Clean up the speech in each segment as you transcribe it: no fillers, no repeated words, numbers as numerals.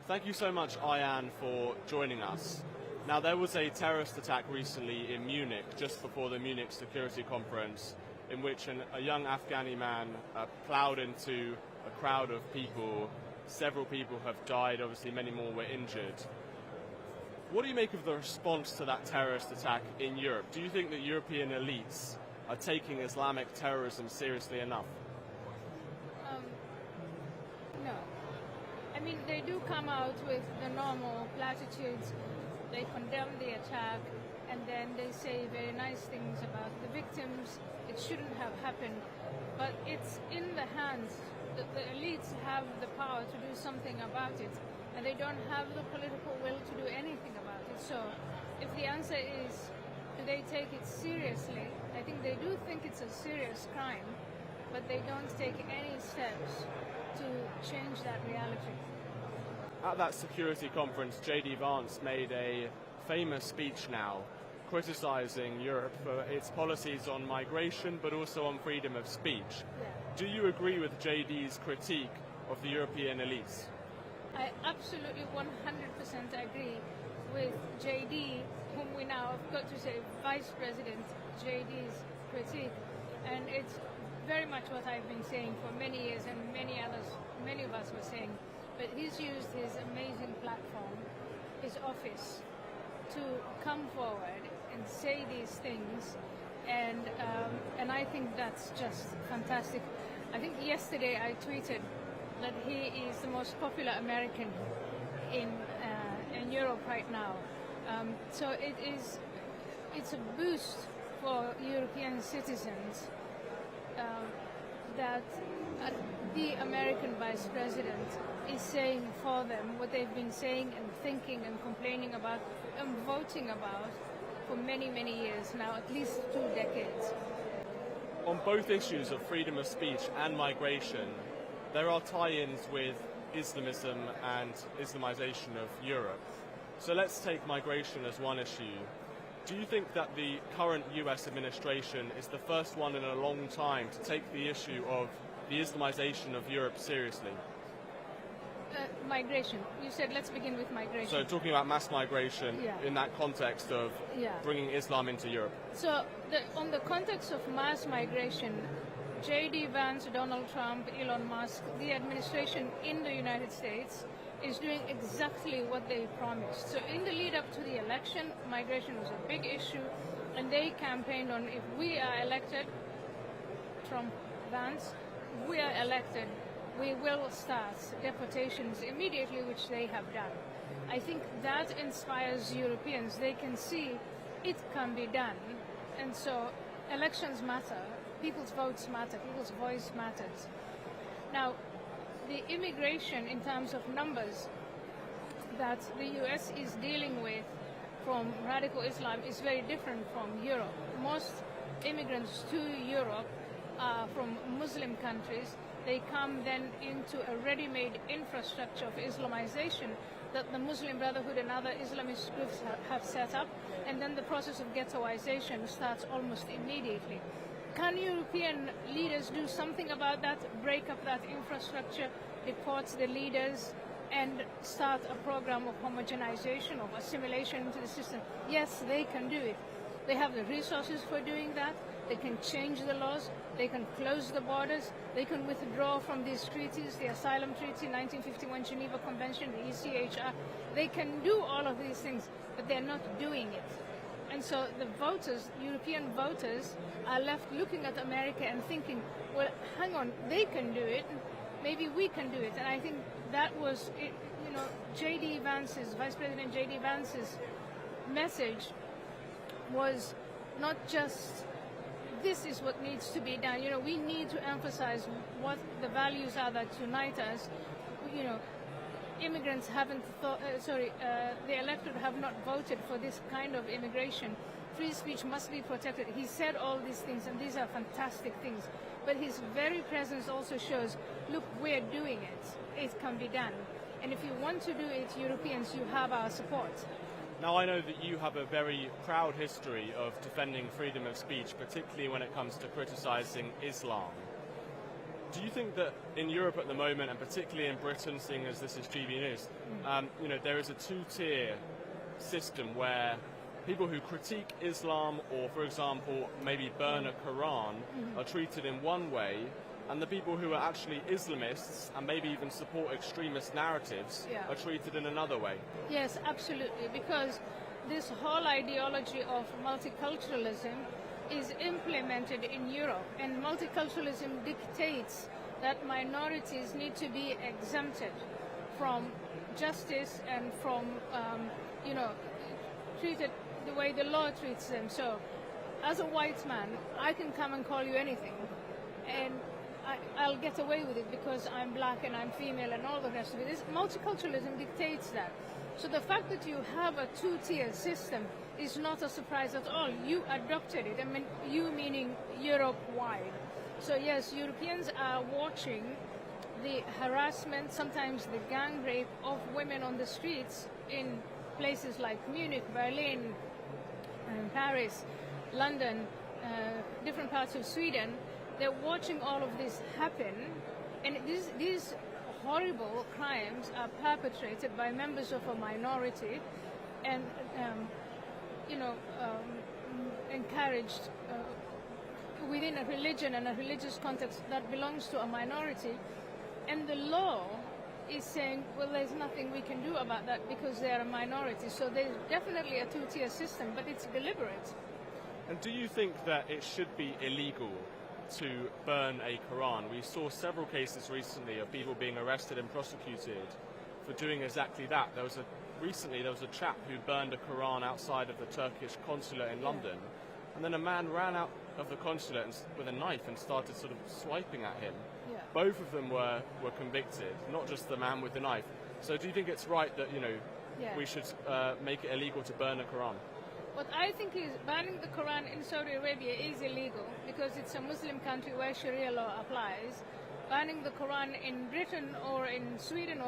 Thank you so much, Ayaan, for joining us. Now, there was a terrorist attack recently in Munich, just before the Munich Security Conference, in which a young Afghani man ploughed into a crowd of people. Several people have died, obviously many more were injured. What do you make of the response to that terrorist attack in Europe? Do you think that European elites are taking Islamic terrorism seriously enough? No. I mean, they do come out with the normal platitudes. They condemn the attack, and then they say very nice things about the victims. It shouldn't have happened. But it's in the hands. The elites have the power to do something about it, and they don't have the political will to do anything about it. So if the answer is, do they take it seriously? I think they do think it's a serious crime, but they don't take any steps to change that reality. At that security conference, J.D. Vance made a famous speech now, criticizing Europe for its policies on migration, but also on freedom of speech. Yeah. Do you agree with J.D.'s critique of the European elites? I absolutely 100% agree with J.D., whom we now have got to say Vice President J.D.'s critique. And it's very much what I've been saying for many years, and many of us were saying. But he's used his amazing platform, his office, to come forward and say these things, and I think that's just fantastic. I think yesterday I tweeted that he is the most popular American in Europe right now. So it's a boost for European citizens that the American Vice President is saying for them what they've been saying and thinking and complaining about and voting about for many, many years now, at least 2 decades. On both issues of freedom of speech and migration, there are tie-ins with Islamism and Islamization of Europe. So let's take migration as one issue. Do you think that the current US administration is the first one in a long time to take the issue of the Islamization of Europe seriously? Migration. You said let's begin with migration. So talking about mass migration in that context of bringing Islam into Europe. So on the context of mass migration, J.D. Vance, Donald Trump, Elon Musk, the administration in the United States is doing exactly what they promised. So in the lead up to the election, migration was a big issue, and they campaigned on, if we are elected, Trump, Vance, if we are elected, we will start deportations immediately, which they have done. I think that inspires Europeans. They can see it can be done. And so elections matter, people's votes matter, people's voice matters. Now, the immigration in terms of numbers that the US is dealing with from radical Islam is very different from Europe. Most immigrants to Europe are from Muslim countries. They come then into a ready-made infrastructure of Islamization that the Muslim Brotherhood and other Islamist groups have set up, and then the process of ghettoization starts almost immediately. Can European leaders do something about that, break up that infrastructure, deport the leaders, and start a program of homogenization, of assimilation into the system? Yes, they can do it. They have the resources for doing that. They can change the laws. They can close the borders. They can withdraw from these treaties, the Asylum Treaty, 1951 Geneva Convention, the ECHR. They can do all of these things, but they're not doing it. And so the voters, European voters, are left looking at America and thinking, well, hang on, they can do it. Maybe we can do it. And I think that was, J.D. Vance's, Vice President J.D. Vance's message was not just, this is what needs to be done. We need to emphasize what the values are that unite us. Immigrants haven't the electorate have not voted for this kind of immigration. Free speech must be protected. He said all these things, and these are fantastic things. But his very presence also shows, look, we're doing it. It can be done. And if you want to do it, Europeans, you have our support. Now, I know that you have a very proud history of defending freedom of speech, particularly when it comes to criticizing Islam. do you think that in Europe at the moment, and particularly in Britain, seeing as this is Gbnews, there is a two-tier system where people who critique Islam or, for example, maybe burn a Quran are treated in one way, and the people who are actually Islamists and maybe even support extremist narratives are treated in another way? Yes, absolutely, because this whole ideology of multiculturalism is implemented in Europe, and multiculturalism dictates that minorities need to be exempted from justice and from, treated the way the law treats them. So, as a white man, I can come and call you anything, and I'll get away with it because I'm black and I'm female and all the rest of it. Multiculturalism dictates that. So the fact that you have a two-tier system is not a surprise at all. You adopted it. I mean, you meaning Europe-wide. So yes, Europeans are watching the harassment, sometimes the gang rape of women on the streets in places like Munich, Berlin, Paris, London, different parts of Sweden. They're watching all of this happen, and these horrible crimes are perpetrated by members of a minority and, encouraged within a religion and a religious context that belongs to a minority. And the law is saying, well, there's nothing we can do about that because they're a minority. So there's definitely a two-tier system, but it's deliberate. And do you think that it should be illegal to burn a Quran? We saw several cases recently of people being arrested and prosecuted for doing exactly that. Recently there was a chap who burned a Quran outside of the Turkish consulate in London, and then a man ran out of the consulate with a knife and started sort of swiping at him. Yeah. Both of them were convicted, not just the man with the knife. So do you think it's right that we should make it illegal to burn a Quran? What I think is banning the Quran in Saudi Arabia is illegal because it's a Muslim country where Sharia law applies. Banning the Quran in Britain or in Sweden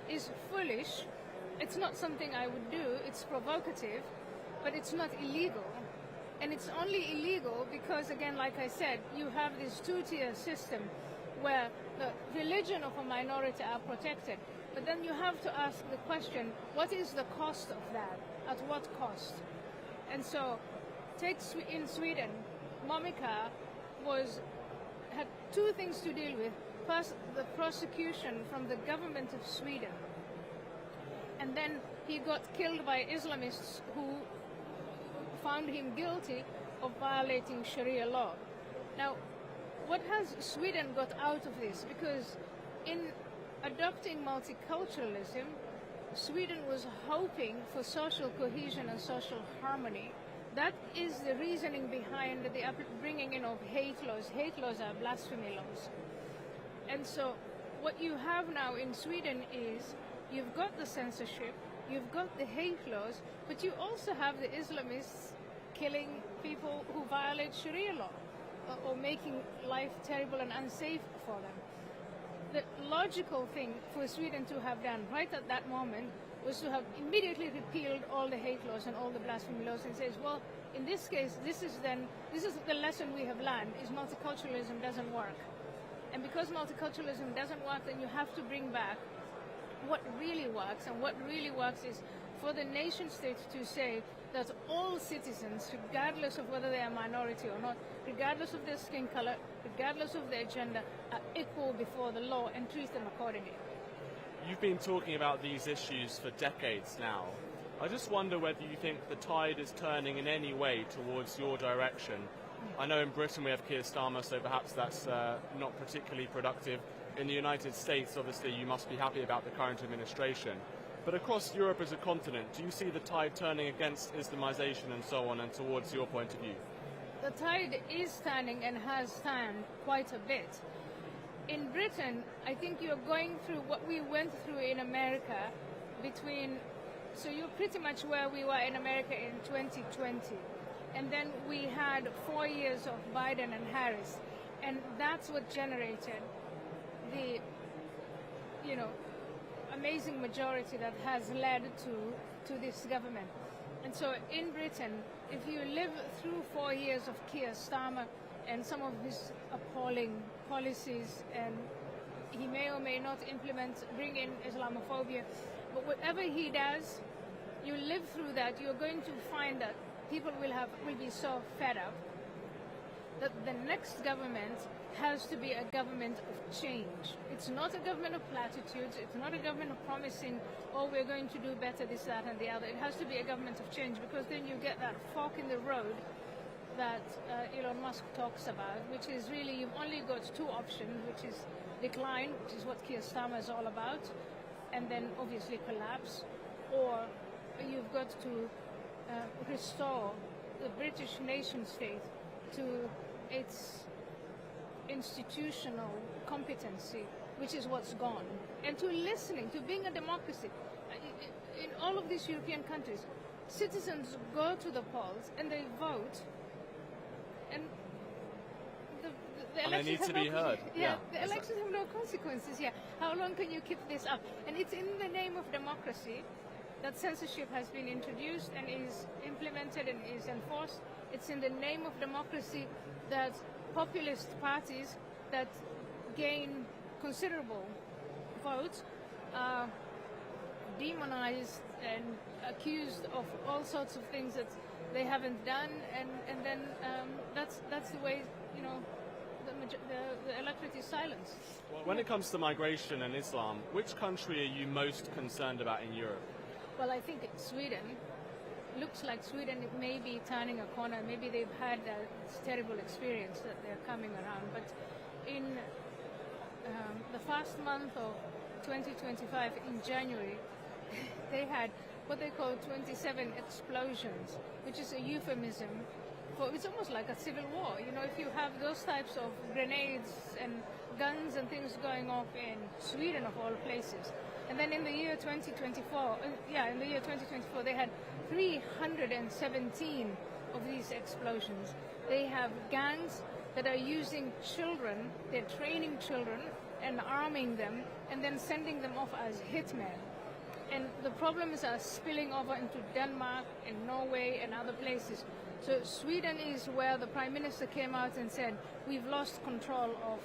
is foolish. It's not something I would do. It's provocative, but it's not illegal. And it's only illegal because, again, like I said, you have this two-tier system where the religion of a minority are protected. But then you have to ask the question, what is the cost of that? At what cost? And so, take in Sweden, Momika had two things to deal with. First, the prosecution from the government of Sweden. And then he got killed by Islamists who found him guilty of violating Sharia law. Now, what has Sweden got out of this? Because in adopting multiculturalism, Sweden was hoping for social cohesion and social harmony. That is the reasoning behind the bringing in of hate laws. Hate laws are blasphemy laws. And so what you have now in Sweden is you've got the censorship, you've got the hate laws, but you also have the Islamists killing people who violate Sharia law or making life terrible and unsafe for them. The logical thing for Sweden to have done right at that moment was to have immediately repealed all the hate laws and all the blasphemy laws and says, well, in this case, this is the lesson we have learned, is multiculturalism doesn't work. And because multiculturalism doesn't work, then you have to bring back what really works. And what really works is for the nation state to say that all citizens, regardless of whether they are minority or not, regardless of their skin color, regardless of their gender, are equal before the law and treat them accordingly. You've been talking about these issues for decades now. I just wonder whether you think the tide is turning in any way towards your direction. I know in Britain we have Keir Starmer, so perhaps that's not particularly productive. In the United States, obviously, you must be happy about the current administration. But across Europe as a continent, do you see the tide turning against Islamization and so on and towards your point of view? The tide is turning and has turned quite a bit. In Britain, I think you're going through what we went through in America so you're pretty much where we were in America in 2020. And then we had 4 years of Biden and Harris. And that's what generated the, amazing majority that has led to this government. And so in Britain, if you live through 4 years of Keir Starmer and some of his appalling policies, and he may or may not bring in Islamophobia, but whatever he does, you live through that, you're going to find that people will be so fed up that the next government has to be a government of change. It's not a government of platitudes, it's not a government of promising, oh, we're going to do better, this, that, and the other. It has to be a government of change, because then you get that fork in the road that Elon Musk talks about, which is really, you've only got two options, which is decline, which is what Keir Starmer is all about, and then obviously collapse, or you've got to restore the British nation state to its institutional competency, which is what's gone, and to listening, to being a democracy. In all of these European countries, citizens go to the polls and they vote, and the and they need to be heard. The elections have no consequences. How long can you keep this up? And it's in the name of democracy that censorship has been introduced and is implemented and is enforced. It's in the name of democracy that populist parties that gain considerable votes are demonized and accused of all sorts of things that they haven't done, and then that's the way, you know, the electorate is silenced. Well, when it comes to migration and Islam, which country are you most concerned about in Europe? Well, I think Sweden. Looks like Sweden may be turning a corner. Maybe they've had this terrible experience that they're coming around. But in the first month of 2025, in January, they had what they call 27 explosions, which is a euphemism for, it's almost like a civil war. You know, if you have those types of grenades and guns and things going off in Sweden, of all places. And then in the year 2024, they had 317 of these explosions. They have gangs that are using children, they're training children and arming them and then sending them off as hitmen. And the problems are spilling over into Denmark and Norway and other places. So Sweden is where the Prime Minister came out and said, we've lost control of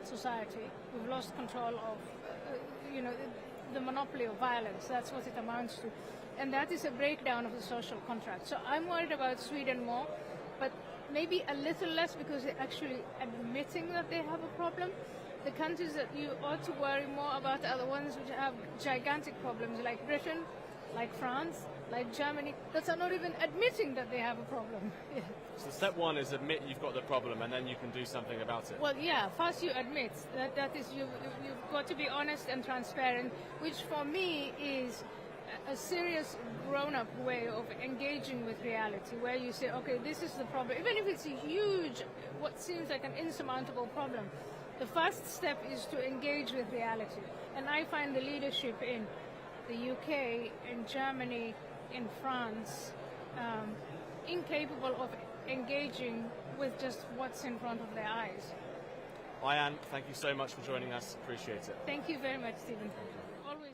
society, we've lost control of, the monopoly of violence. That's what it amounts to. And that is a breakdown of the social contract. So I'm worried about Sweden more, but maybe a little less because they're actually admitting that they have a problem. The countries that you ought to worry more about are the ones which have gigantic problems, like Britain, like France, like Germany, that are not even admitting that they have a problem. So step one is admit you've got the problem, and then you can do something about it. Well, first you admit that is you've got to be honest and transparent, which for me is a serious grown-up way of engaging with reality, where you say, okay, this is the problem, even if it's a huge, what seems like an insurmountable problem. The first step is to engage with reality, and I find the leadership in the UK, in Germany, in France, incapable of engaging with just what's in front of their eyes. Ayaan, thank you so much for joining us. Appreciate it. Thank you very much, Stephen. Always.